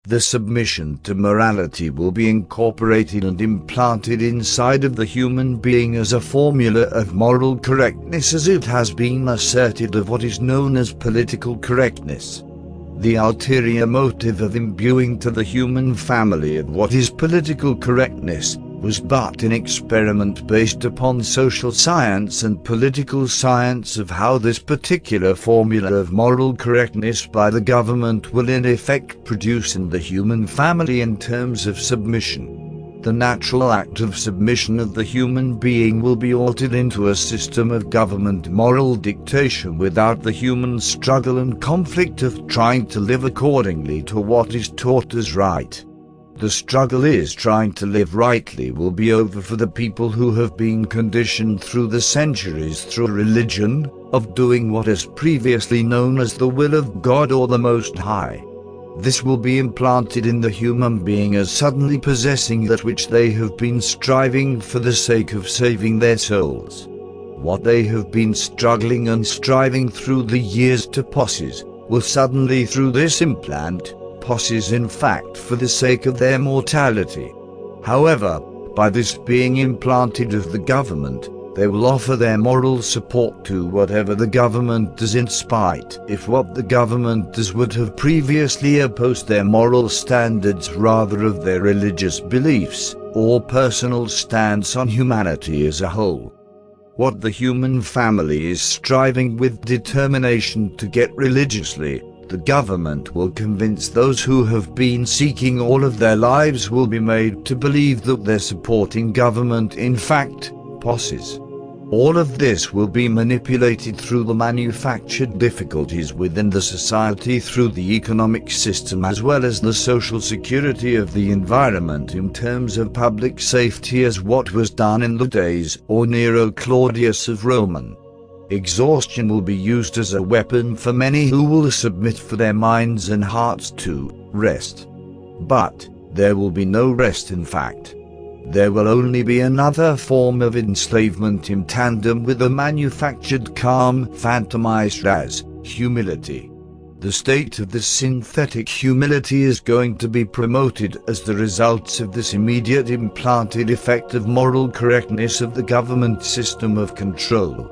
The submission to morality will be incorporated and implanted inside of the human being as a formula of moral correctness, as it has been asserted of what is known as political correctness. The ulterior motive of imbuing to the human family of what is political correctness was but an experiment based upon social science and political science of how this particular formula of moral correctness by the government will in effect produce in the human family in terms of submission. The natural act of submission of the human being will be altered into a system of government moral dictation without the human struggle and conflict of trying to live accordingly to what is taught as right. The struggle is trying to live rightly will be over for the people who have been conditioned through the centuries through religion, of doing what is previously known as the will of God or the Most High. This will be implanted in the human being as suddenly possessing that which they have been striving for the sake of saving their souls. What they have been struggling and striving through the years to possess, will suddenly through this implant, posses in fact for the sake of their mortality. However, by this being implanted of the government, they will offer their moral support to whatever the government does in spite if what the government does would have previously opposed their moral standards rather of their religious beliefs, or personal stance on humanity as a whole. What the human family is striving with determination to get religiously, the government will convince those who have been seeking all of their lives will be made to believe that their supporting government in fact possesses. All of this will be manipulated through the manufactured difficulties within the society through the economic system as well as the social security of the environment in terms of public safety as what was done in the days or Nero Claudius of Roman. Exhaustion will be used as a weapon for many who will submit for their minds and hearts to rest. But there will be no rest in fact. There will only be another form of enslavement in tandem with the manufactured calm phantomized as humility. The state of this synthetic humility is going to be promoted as the results of this immediate implanted effect of moral correctness of the government system of control.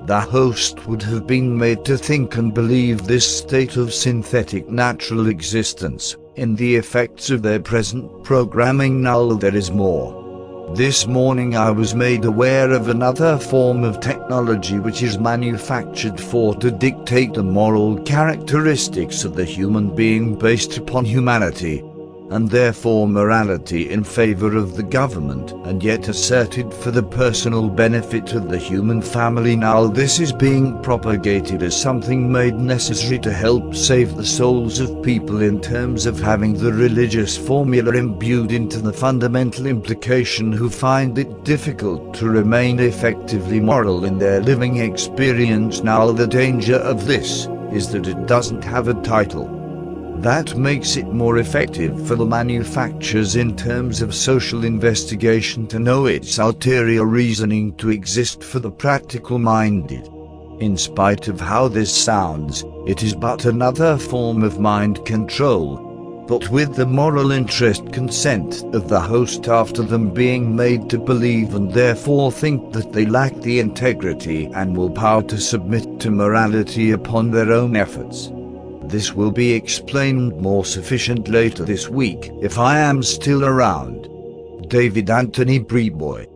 The host would have been made to think and believe this state of synthetic natural existence, in the effects of their present programming. Now there is more. This morning I was made aware of another form of technology which is manufactured for to dictate the moral characteristics of the human being based upon humanity, and therefore morality in favor of the government, and yet asserted for the personal benefit of the human family. Now this is being propagated as something made necessary to help save the souls of people in terms of having the religious formula imbued into the fundamental implication who find it difficult to remain effectively moral in their living experience. Now the danger of this is that it doesn't have a title. That makes it more effective for the manufacturers in terms of social investigation to know its ulterior reasoning to exist for the practical minded. In spite of how this sounds, it is but another form of mind control, but with the moral interest consent of the host after them being made to believe and therefore think that they lack the integrity and will power to submit to morality upon their own efforts. This will be explained more sufficient later this week if I am still around. David Anthony Breboy.